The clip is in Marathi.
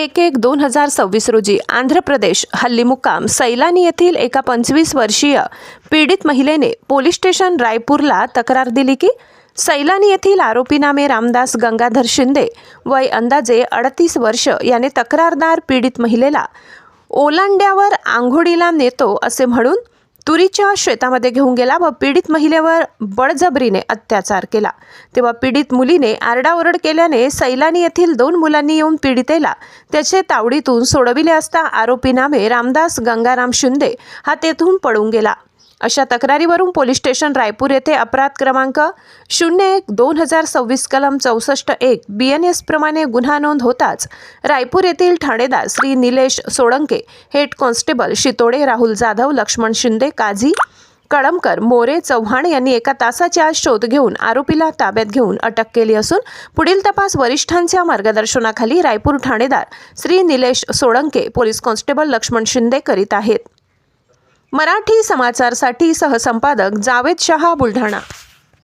1/1/2026 रोजी आंध्र प्रदेश हल्ली मुक्काम सैलानी येथील एका 25 वर्षीय पीडित महिलेने पोलीस स्टेशन रायपूरला तक्रार दिली की सैलानी येथील आरोपी नामे रामदास गंगाधर शिंदे वय अंदाजे 38 वर्ष याने तक्रारदार पीडित महिलेला ओलांड्यावर आंघोळीला नेतो असे म्हणून तुरीच्या शेतामध्ये घेऊन गेला व पीडित महिलेवर बळजबरीने अत्याचार केला। तेव्हा पीडित मुलीने आरडाओरड केल्याने सैलानी येथील 2 मुलांनी येऊन पीडितेला त्याचे तावडीतून सोडविले असता आरोपी नामे रामदास गंगाराम शिंदे हा तेथून पळून गेला। अशा तक्रारीवरून पोलीस स्टेशन रायपूर येथे अपराध क्रमांक 01/2026 कलम 64(1) BNS प्रमाणे गुन्हा नोंद होताच रायपूर येथील ठाणेदार श्री निलेश सोळंके, हेड कॉन्स्टेबल शितोडे राहुल जाधव, लक्ष्मण शिंदे, काझी कळमकर, मोरे, चव्हाण यांनी एका तासाच्या आत शोध घेऊन आरोपीला ताब्यात घेऊन अटक केली असून पुढील तपास वरिष्ठांच्या मार्गदर्शनाखाली रायपूर ठाणेदार श्री निलेश सोळंके, पोलीस कॉन्स्टेबल लक्ष्मण शिंदे करीत आहेत। मराठी समाचारसाठी सहसंपादक जावेद शहा, बुलढाणा।